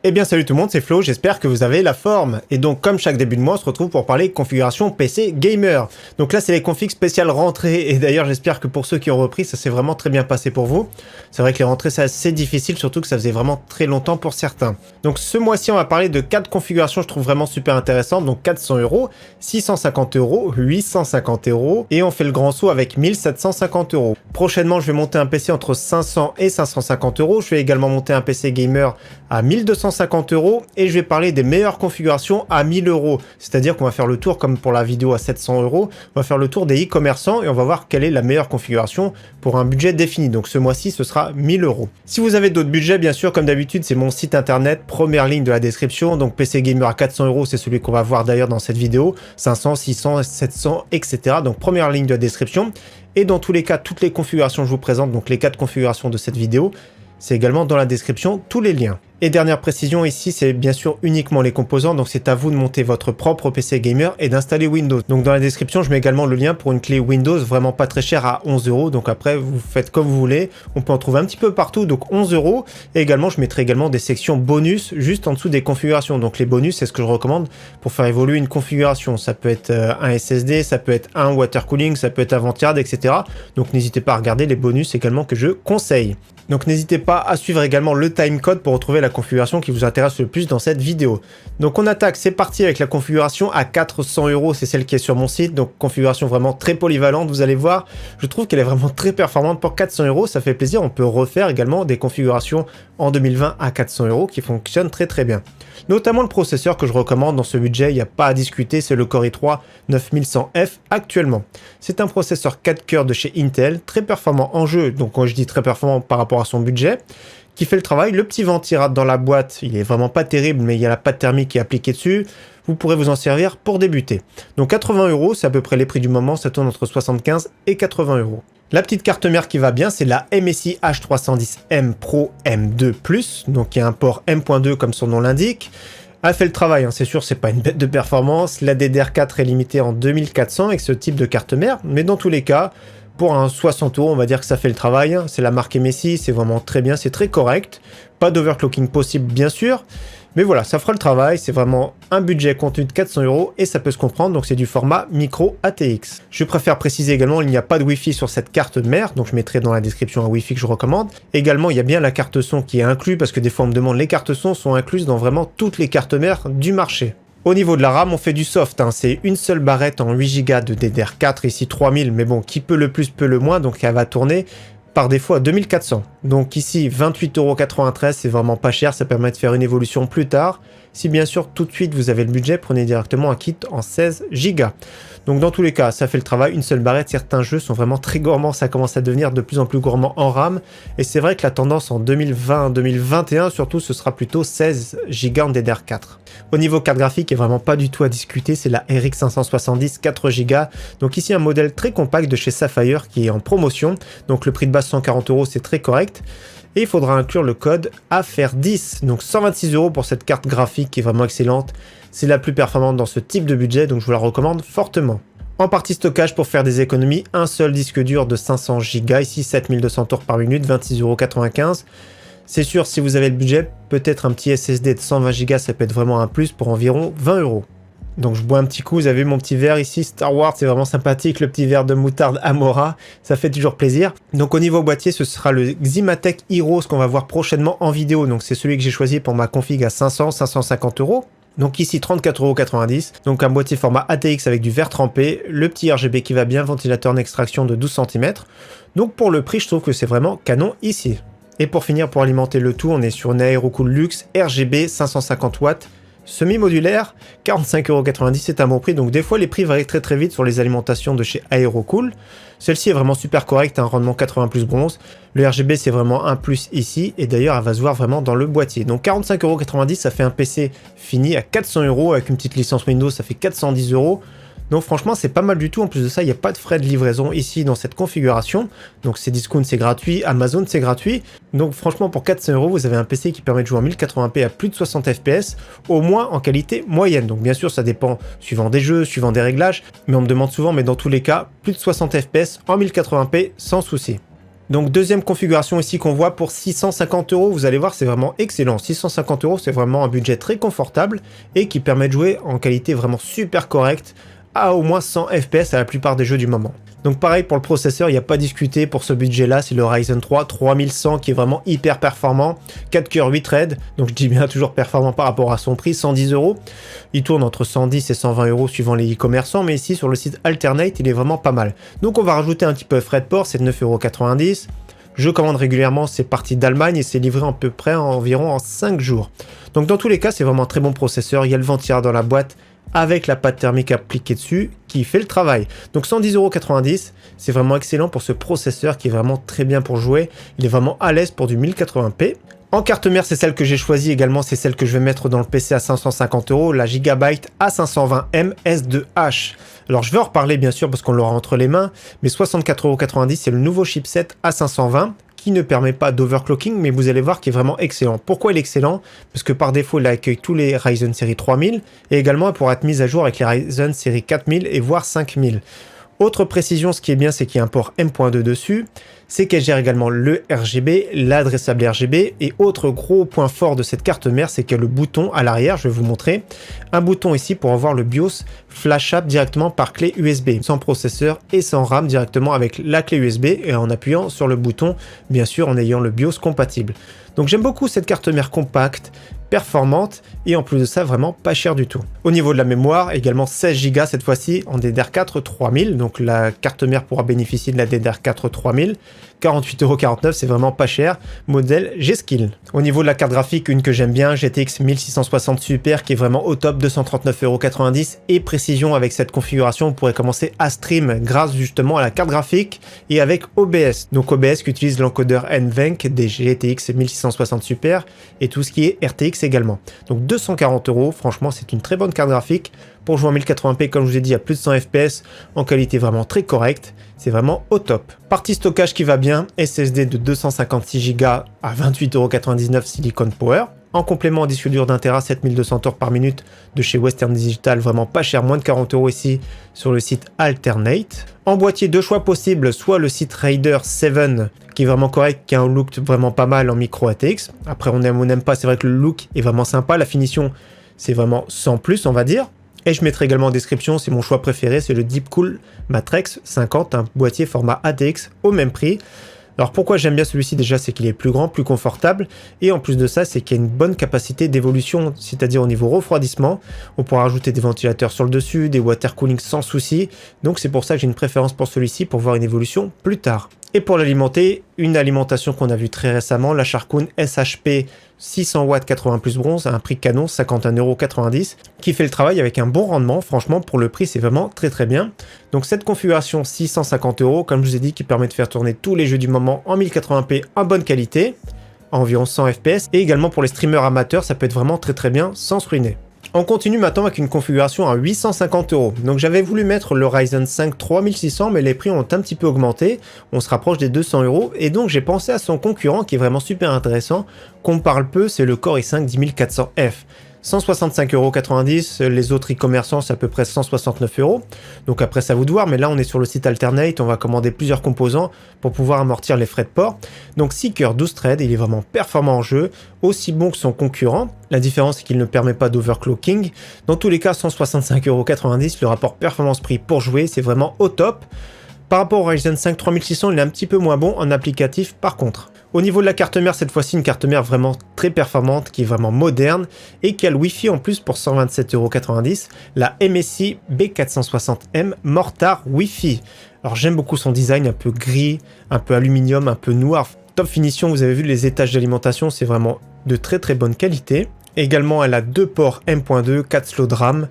Eh bien salut tout le monde, c'est Flo, j'espère que vous avez la forme. Et donc comme chaque début de mois, on se retrouve pour parler configuration PC Gamer. Donc là c'est les configs spéciales rentrées, et d'ailleurs j'espère que pour ceux qui ont repris, ça s'est vraiment très bien passé pour vous. C'est vrai que les rentrées c'est assez difficile, surtout que ça faisait vraiment très longtemps pour certains. Donc ce mois-ci on va parler de 4 configurations, je trouve vraiment super intéressantes. Donc 400 €, 650 €, 850 €, et on fait le grand saut avec 1750 €. Prochainement je vais monter un PC entre 500 et 550 €, je vais également monter un PC Gamer à 1250 € et je vais parler des meilleures configurations à 1000 €. C'est-à-dire qu'on va faire le tour, comme pour la vidéo à 700 €, on va faire le tour des e-commerçants et on va voir quelle est la meilleure configuration pour un budget défini. Donc ce mois-ci, ce sera 1000 €. Si vous avez d'autres budgets, bien sûr, comme d'habitude, c'est mon site internet, première ligne de la description. Donc PC Gamer à 400 €, c'est celui qu'on va voir d'ailleurs dans cette vidéo. 500, 600, 700, etc. Donc première ligne de la description. Et dans tous les cas, toutes les configurations que je vous présente, donc les 4 configurations de cette vidéo, c'est également dans la description tous les liens. Et dernière précision ici, c'est bien sûr uniquement les composants, donc c'est à vous de monter votre propre PC Gamer et d'installer Windows. Donc dans la description, je mets également le lien pour une clé Windows vraiment pas très chère à 11 €. Donc après, vous faites comme vous voulez. On peut en trouver un petit peu partout, donc 11 €. Et également, je mettrai également des sections bonus juste en dessous des configurations. Donc les bonus, c'est ce que je recommande pour faire évoluer une configuration. Ça peut être un SSD, ça peut être un water cooling, ça peut être un ventard, etc. Donc n'hésitez pas à regarder les bonus également que je conseille. Donc n'hésitez pas à suivre également le timecode pour retrouver la configuration qui vous intéresse le plus dans cette vidéo. Donc on attaque, c'est parti avec la configuration à 400 €, c'est celle qui est sur mon site, donc configuration vraiment très polyvalente, vous allez voir, je trouve qu'elle est vraiment très performante pour 400 €, ça fait plaisir, on peut refaire également des configurations en 2020 à 400 € qui fonctionnent très très bien. Notamment le processeur que je recommande dans ce budget, il n'y a pas à discuter, c'est le Core i3 9100F actuellement. C'est un processeur 4 cœurs de chez Intel, très performant en jeu, donc quand je dis très performant par rapport à son budget, qui fait le travail. Le petit ventirad dans la boîte, il est vraiment pas terrible, mais il y a la pâte thermique qui est appliquée dessus. Vous pourrez vous en servir pour débuter. Donc 80 €, c'est à peu près les prix du moment, ça tourne entre 75 et 80 €. La petite carte mère qui va bien, c'est la MSI H310M Pro M2+, donc il y a un port M.2 comme son nom l'indique. Elle fait le travail, hein, c'est sûr, c'est pas une bête de performance. La DDR4 est limitée en 2400 avec ce type de carte mère, mais dans tous les cas, pour un 60 €, on va dire que ça fait le travail. C'est la marque MSI, c'est vraiment très bien, c'est très correct. Pas d'overclocking possible, bien sûr. Mais voilà, ça fera le travail. C'est vraiment un budget contenu de 400 € et ça peut se comprendre. Donc c'est du format micro ATX. Je préfère préciser également, il n'y a pas de Wi-Fi sur cette carte mère. Donc je mettrai dans la description un Wi-Fi que je recommande. Également, il y a bien la carte son qui est inclue parce que des fois on me demande, les cartes son sont incluses dans vraiment toutes les cartes mères du marché. Au niveau de la RAM, on fait du soft, hein. C'est une seule barrette en 8 Go de DDR4, ici 3000, mais bon, qui peut le plus peut le moins, donc elle va tourner par défaut à 2400. Donc ici, 28,93 €, c'est vraiment pas cher, ça permet de faire une évolution plus tard. Si bien sûr, tout de suite, vous avez le budget, prenez directement un kit en 16 Go. Donc dans tous les cas, ça fait le travail, une seule barrette. Certains jeux sont vraiment très gourmands, ça commence à devenir de plus en plus gourmand en RAM. Et c'est vrai que la tendance en 2020-2021, surtout, ce sera plutôt 16 Go en DDR4. Au niveau carte graphique, il n'y a vraiment pas du tout à discuter, c'est la RX 570 4 Go. Donc ici, un modèle très compact de chez Sapphire qui est en promotion. Donc le prix de base 140 €, c'est très correct. Et il faudra inclure le code AFER10, donc 126 € pour cette carte graphique qui est vraiment excellente. C'est la plus performante dans ce type de budget, donc je vous la recommande fortement. En partie stockage, pour faire des économies, un seul disque dur de 500 Go, ici 7200 tours par minute, 26,95 €. C'est sûr, si vous avez le budget, peut-être un petit SSD de 120 Go, ça peut être vraiment un plus pour environ 20 €. Donc je bois un petit coup, vous avez vu mon petit verre ici, Star Wars, c'est vraiment sympathique, le petit verre de moutarde Amora, ça fait toujours plaisir. Donc au niveau boîtier, ce sera le Ximatec Heroes qu'on va voir prochainement en vidéo, donc c'est celui que j'ai choisi pour ma config à 500-550 €. Donc ici 34,90 €, donc un boîtier format ATX avec du verre trempé, le petit RGB qui va bien, ventilateur en extraction de 12 cm. Donc pour le prix, je trouve que c'est vraiment canon ici. Et pour finir, pour alimenter le tout, on est sur une Aerocool Luxe RGB 550 watts, semi-modulaire, 45,90 €, c'est un bon prix. Donc des fois les prix varient très très vite sur les alimentations de chez Aerocool. Celle-ci est vraiment super correcte, un rendement 80+ bronze. Le RGB c'est vraiment un plus ici, et d'ailleurs elle va se voir vraiment dans le boîtier. Donc 45,90 €, ça fait un PC fini à 400 € avec une petite licence Windows, ça fait 410 €. Donc franchement c'est pas mal du tout. En plus de ça, il n'y a pas de frais de livraison ici dans cette configuration. Donc c'est Discount, c'est gratuit, Amazon c'est gratuit. Donc franchement pour 400 €, vous avez un PC qui permet de jouer en 1080p à plus de 60 FPS, au moins en qualité moyenne. Donc bien sûr ça dépend suivant des jeux, suivant des réglages, mais on me demande souvent, mais dans tous les cas, plus de 60 FPS en 1080p sans souci. Donc deuxième configuration ici qu'on voit pour 650 €, vous allez voir c'est vraiment excellent. 650 € c'est vraiment un budget très confortable et qui permet de jouer en qualité vraiment super correcte à au moins 100 FPS à la plupart des jeux du moment. Donc pareil pour le processeur, il n'y a pas à discuter pour ce budget là, c'est le Ryzen 3 3100 qui est vraiment hyper performant, 4 cœurs 8 threads, donc je dis bien toujours performant par rapport à son prix, 110 €. Il tourne entre 110 et 120 € suivant les e-commerçants, mais ici sur le site Alternate il est vraiment pas mal. Donc on va rajouter un petit peu de frais de port, c'est 9,90 €. Je commande régulièrement, c'est parti d'Allemagne et c'est livré à peu près environ en 5 jours. Donc dans tous les cas c'est vraiment un très bon processeur, il y a le ventilisateur dans la boîte, avec la pâte thermique appliquée dessus qui fait le travail. Donc 110,90 €, c'est vraiment excellent pour ce processeur qui est vraiment très bien pour jouer. Il est vraiment à l'aise pour du 1080p. En carte mère, c'est celle que j'ai choisie également, c'est celle que je vais mettre dans le PC à 550 €, la Gigabyte A520M S2H. Alors je vais en reparler bien sûr parce qu'on l'aura entre les mains, mais 64,90 €, c'est le nouveau chipset A520 qui ne permet pas d'overclocking, mais vous allez voir qu'il est vraiment excellent. Pourquoi il est excellent? Parce que par défaut, il accueille tous les Ryzen série 3000 et également il pourra être mis à jour avec les Ryzen série 4000 et voire 5000. Autre précision, ce qui est bien, c'est qu'il y a un port M.2 dessus, c'est qu'elle gère également le RGB, l'adressable RGB, et autre gros point fort de cette carte mère, c'est qu'il y a le bouton à l'arrière, je vais vous montrer, un bouton ici pour avoir le BIOS flashable directement par clé USB, sans processeur et sans RAM directement avec la clé USB, et en appuyant sur le bouton, bien sûr en ayant le BIOS compatible. Donc j'aime beaucoup cette carte mère compacte, performante et en plus de ça vraiment pas cher du tout. Au niveau de la mémoire, également 16 Go cette fois-ci en DDR4 3000, donc la carte mère pourra bénéficier de la DDR4 3000, 48,49 €, c'est vraiment pas cher, modèle G-Skill. Au niveau de la carte graphique, une que j'aime bien, GTX 1660 Super qui est vraiment au top, 239,90 € et précision avec cette configuration, vous pourrez commencer à stream grâce justement à la carte graphique et avec OBS. Donc OBS qui utilise l'encodeur NVENC des GTX 1660 Super et tout ce qui est RTX également. Donc 240 €, franchement c'est une très bonne carte graphique pour jouer en 1080p comme je vous ai dit à plus de 100 FPS en qualité vraiment très correcte, c'est vraiment au top. Partie stockage qui va bien, SSD de 256 Go à 28,99 € Silicon Power. En complément, disque dur d'1 Tera 7200 tours par minute de chez Western Digital, vraiment pas cher, moins de 40 € ici sur le site Alternate. En boîtier, deux choix possibles, soit le site Raider 7 qui est vraiment correct, qui a un look vraiment pas mal en micro ATX. Après on aime ou on n'aime pas, c'est vrai que le look est vraiment sympa, la finition c'est vraiment sans plus on va dire. Et je mettrai également en description, c'est mon choix préféré, c'est le Deepcool Matrix 50, un boîtier format ATX au même prix. Alors pourquoi j'aime bien celui-ci déjà, c'est qu'il est plus grand, plus confortable, et en plus de ça, c'est qu'il y a une bonne capacité d'évolution, c'est-à-dire au niveau refroidissement. On pourra rajouter des ventilateurs sur le dessus, des water cooling sans souci, donc c'est pour ça que j'ai une préférence pour celui-ci pour voir une évolution plus tard. Et pour l'alimenter, une alimentation qu'on a vue très récemment, la Sharkoon SHP 600 watts 80 plus bronze à un prix canon 51,90 €, qui fait le travail avec un bon rendement. Franchement, pour le prix, c'est vraiment très bien. Donc cette configuration 650 €, comme je vous ai dit, qui permet de faire tourner tous les jeux du moment en 1080p en bonne qualité, à environ 100 FPS, et également pour les streamers amateurs, ça peut être vraiment très bien sans se ruiner. On continue maintenant avec une configuration à 850 €. Donc j'avais voulu mettre le Ryzen 5 3600, mais les prix ont un petit peu augmenté. On se rapproche des 200 €. Et donc j'ai pensé à son concurrent qui est vraiment super intéressant, qu'on parle peu, c'est le Core i5 10400F. 165,90 €, les autres e-commerçants c'est à peu près 169 €. Donc après ça vous de voir, mais là on est sur le site Alternate, on va commander plusieurs composants pour pouvoir amortir les frais de port. Donc 6 cœurs 12 threads, il est vraiment performant en jeu, aussi bon que son concurrent. La différence c'est qu'il ne permet pas d'overclocking. Dans tous les cas 165,90 €, le rapport performance-prix pour jouer c'est vraiment au top. Par rapport au Ryzen 5 3600, il est un petit peu moins bon en applicatif par contre. Au niveau de la carte mère, cette fois-ci, une carte mère vraiment très performante, qui est vraiment moderne et qui a le Wi-Fi en plus pour 127,90 €, la MSI B460M Mortar Wi-Fi. Alors j'aime beaucoup son design, un peu gris, un peu aluminium, un peu noir. Top finition, vous avez vu les étages d'alimentation, c'est vraiment de très bonne qualité. Également, elle a deux ports M.2, 4 slots de RAM.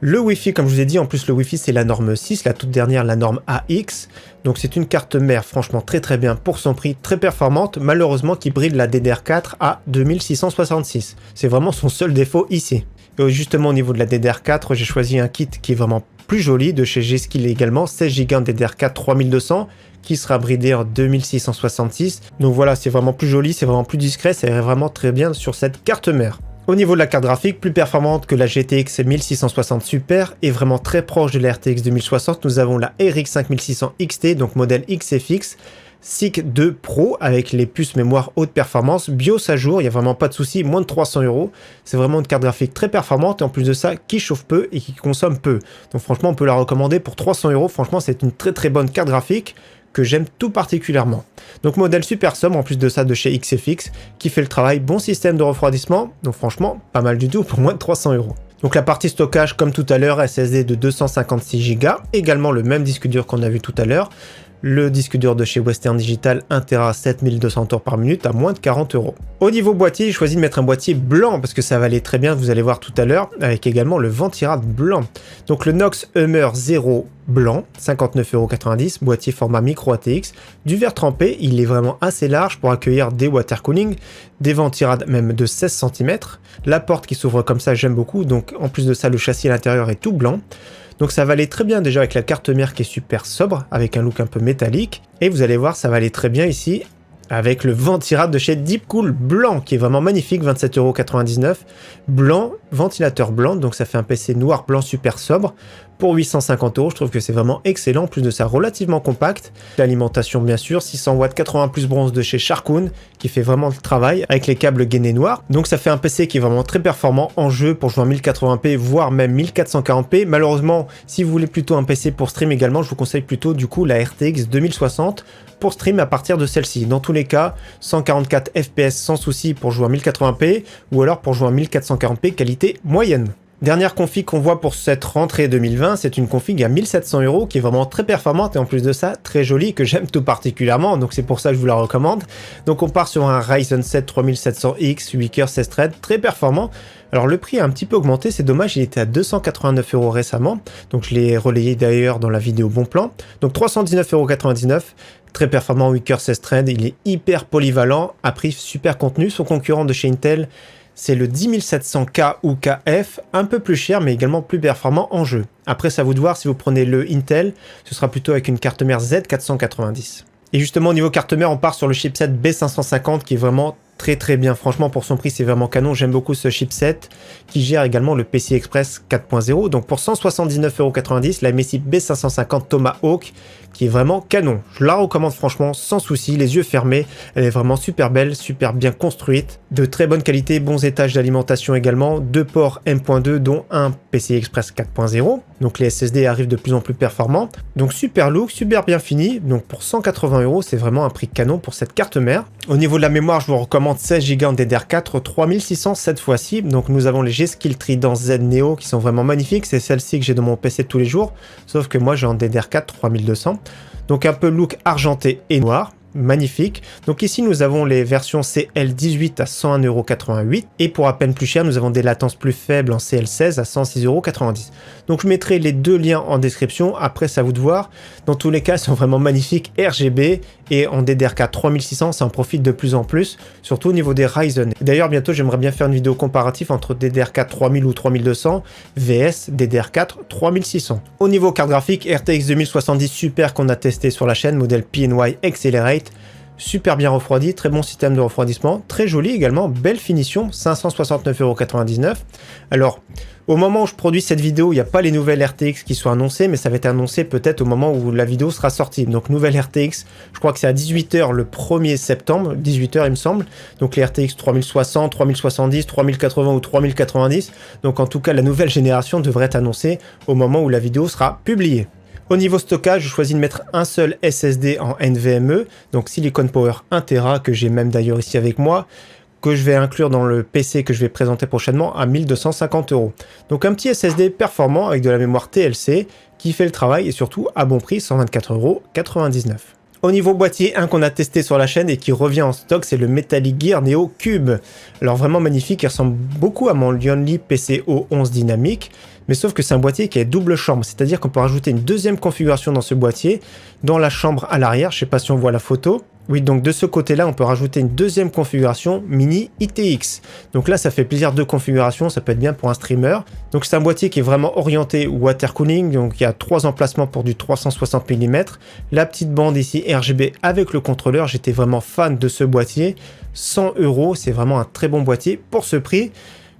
Le Wi-Fi, comme je vous ai dit, en plus le Wi-Fi c'est la norme 6, la toute dernière la norme AX. Donc c'est une carte mère franchement très bien pour son prix, très performante, malheureusement qui brille la DDR4 à 2666. C'est vraiment son seul défaut ici. Et justement au niveau de la DDR4, j'ai choisi un kit qui est vraiment plus joli de chez G-Skill également, 16 Go en DDR4 3200 qui sera bridé en 2666. Donc voilà, c'est vraiment plus joli, c'est vraiment plus discret, ça irait vraiment très bien sur cette carte mère. Au niveau de la carte graphique, plus performante que la GTX 1660 Super et vraiment très proche de la RTX 2060, nous avons la RX 5600 XT, donc modèle XFX. SIC 2 Pro avec les puces mémoire haute performance, BIOS à jour, il n'y a vraiment pas de souci, moins de 300 €. C'est vraiment une carte graphique très performante et en plus de ça, qui chauffe peu et qui consomme peu. Donc franchement, on peut la recommander pour 300 €. Franchement, c'est une très bonne carte graphique que j'aime tout particulièrement. Donc modèle super sobre en plus de ça de chez XFX qui fait le travail, bon système de refroidissement, donc franchement pas mal du tout pour moins de 300 €. Donc la partie stockage comme tout à l'heure, SSD de 256 Go, également le même disque dur qu'on a vu tout à l'heure. Le disque dur de chez Western Digital 1 Tera 7200 tours par minute à moins de 40 €. Au niveau boîtier, j'ai choisi de mettre un boîtier blanc parce que ça va aller très bien, vous allez voir tout à l'heure, avec également le ventirad blanc. Donc le Knox Hummer 0 blanc, 59,90 €, boîtier format micro ATX, du verre trempé, il est vraiment assez large pour accueillir des water cooling, des ventirades même de 16 cm, la porte qui s'ouvre comme ça j'aime beaucoup, donc en plus de ça le châssis à l'intérieur est tout blanc. Donc ça va aller très bien déjà avec la carte mère qui est super sobre, avec un look un peu métallique. Et vous allez voir, ça va aller très bien ici avec le ventirad de chez Deepcool blanc, qui est vraiment magnifique, 27,99 €. Blanc, ventilateur blanc, donc ça fait un PC noir blanc super sobre. Pour 850 €, je trouve que c'est vraiment excellent, en plus de ça relativement compact. L'alimentation bien sûr, 600 watts 80 plus bronze de chez Sharkoon, qui fait vraiment le travail, avec les câbles gainés noirs. Donc ça fait un PC qui est vraiment très performant en jeu pour jouer en 1080p, voire même 1440p. Malheureusement, si vous voulez plutôt un PC pour stream également, je vous conseille plutôt du coup la RTX 2060 pour stream à partir de celle-ci. Dans tous les cas, 144 FPS sans souci pour jouer en 1080p, ou alors pour jouer en 1440p qualité moyenne. Dernière config qu'on voit pour cette rentrée 2020, c'est une config à 1700 € qui est vraiment très performante et en plus de ça, très jolie, que j'aime tout particulièrement, donc c'est pour ça que je vous la recommande. Donc on part sur un Ryzen 7 3700X, 8 coeurs 16 threads, très performant. Alors le prix a un petit peu augmenté, c'est dommage, il était à 289 € récemment, donc je l'ai relayé d'ailleurs dans la vidéo Bon Plan. Donc 319,99 €, très performant, 8 coeurs 16 threads, il est hyper polyvalent, à prix super contenu. Son concurrent de chez Intel, c'est le 10700K ou KF, un peu plus cher mais également plus performant en jeu. Après, c'est à vous de voir, si vous prenez le Intel, ce sera plutôt avec une carte mère Z490. Et justement, au niveau carte mère, on part sur le chipset B550 qui est vraiment très bien. Franchement, pour son prix, c'est vraiment canon. J'aime beaucoup ce chipset qui gère également le PCI Express 4.0. Donc pour 179,90 €, la MSI B550 Tomahawk qui est vraiment canon. Je la recommande franchement sans souci, les yeux fermés. Elle est vraiment super belle, super bien construite. De très bonne qualité, bons étages d'alimentation également. 2 ports M.2 dont un PCI Express 4.0. Donc les SSD arrivent de plus en plus performants. Donc super look, super bien fini. Donc pour 180 €, c'est vraiment un prix canon pour cette carte mère. Au niveau de la mémoire, je vous recommande 16 Go en DDR4, 3600 cette fois-ci. Donc nous avons les G-Skill Trident Z Neo qui sont vraiment magnifiques. C'est celle-ci que j'ai dans mon PC tous les jours. Sauf que moi j'ai en DDR4 3200. Donc un peu look argenté et noir. Magnifique. Donc ici nous avons les versions CL18 à 101,88 € et pour à peine plus cher nous avons des latences plus faibles en CL16 à 106,90 €. Donc je mettrai les deux liens en description, après c'est à vous de voir. Dans tous les cas ils sont vraiment magnifiques, RGB et en DDR4 3600 ça en profite de plus en plus, surtout au niveau des Ryzen. D'ailleurs bientôt j'aimerais bien faire une vidéo comparative entre DDR4 3000 ou 3200 vs DDR4 3600. Au niveau carte graphique, RTX 2070 Super qu'on a testé sur la chaîne, modèle PNY Accelerate. Super bien refroidi, très bon système de refroidissement, très joli également, belle finition, 569,99 €. Alors, au moment où je produis cette vidéo, il n'y a pas les nouvelles RTX qui sont annoncées, mais ça va être annoncé peut-être au moment où la vidéo sera sortie. Donc, nouvelle RTX, je crois que c'est à 18 h le 1er septembre, 18 h il me semble. Donc, les RTX 3060, 3070, 3080 ou 3090. Donc, en tout cas, la nouvelle génération devrait être annoncée au moment où la vidéo sera publiée. Au niveau stockage, je choisis de mettre un seul SSD en NVMe, donc Silicon Power 1 Tera, que j'ai même d'ailleurs ici avec moi, que je vais inclure dans le PC que je vais présenter prochainement à 1250 €. Donc un petit SSD performant avec de la mémoire TLC qui fait le travail et surtout à bon prix, 124,99 €. Au niveau boîtier, un qu'on a testé sur la chaîne et qui revient en stock, c'est le Metallic Gear Neo Cube. Alors vraiment magnifique, il ressemble beaucoup à mon Lionly PCO 11 dynamique, mais sauf que c'est un boîtier qui est double chambre, c'est-à-dire qu'on peut rajouter une deuxième configuration dans ce boîtier, dans la chambre à l'arrière, je sais pas si on voit la photo. Oui, donc de ce côté-là, on peut rajouter une deuxième configuration mini ITX. Donc là, ça fait plaisir, deux configurations, ça peut être bien pour un streamer. Donc c'est un boîtier qui est vraiment orienté water cooling, donc il y a 3 emplacements pour du 360 mm. La petite bande ici RGB avec le contrôleur, j'étais vraiment fan de ce boîtier. 100 €, c'est vraiment un très bon boîtier pour ce prix.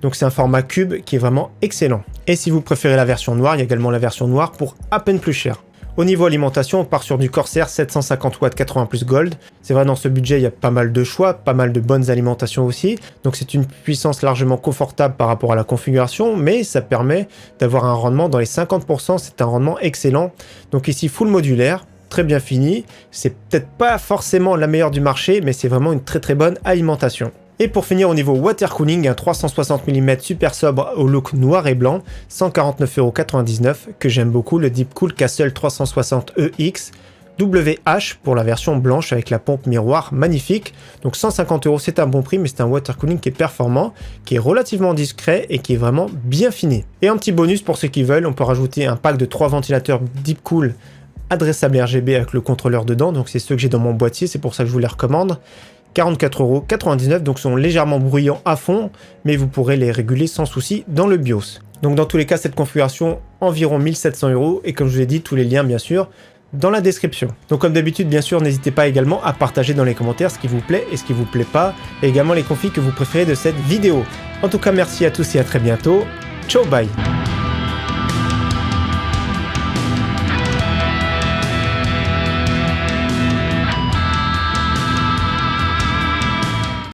Donc c'est un format cube qui est vraiment excellent. Et si vous préférez la version noire, il y a également la version noire pour à peine plus cher. Au niveau alimentation, on part sur du Corsair 750 watts 80 plus Gold. C'est vrai, dans ce budget, il y a pas mal de choix, pas mal de bonnes alimentations aussi. Donc c'est une puissance largement confortable par rapport à la configuration, mais ça permet d'avoir un rendement dans les 50%. C'est un rendement excellent. Donc ici, full modulaire, très bien fini. C'est peut-être pas forcément la meilleure du marché, mais c'est vraiment une très bonne alimentation. Et pour finir, au niveau water cooling, un 360 mm super sobre au look noir et blanc, 149,99 € que j'aime beaucoup, le Deepcool Castle 360EX WH pour la version blanche avec la pompe miroir magnifique. Donc 150 € c'est un bon prix, mais c'est un water cooling qui est performant, qui est relativement discret et qui est vraiment bien fini. Et un petit bonus pour ceux qui veulent, on peut rajouter un pack de 3 ventilateurs Deepcool adressable RGB avec le contrôleur dedans, donc c'est ceux que j'ai dans mon boîtier, c'est pour ça que je vous les recommande. 44,99 €, donc sont légèrement bruyants à fond, mais vous pourrez les réguler sans souci dans le BIOS. Donc dans tous les cas, cette configuration, environ 1700 €, et comme je vous l'ai dit, tous les liens bien sûr, dans la description. Donc comme d'habitude, bien sûr, n'hésitez pas également à partager dans les commentaires ce qui vous plaît et ce qui vous plaît pas, et également les configs que vous préférez de cette vidéo. En tout cas, merci à tous et à très bientôt. Ciao, bye!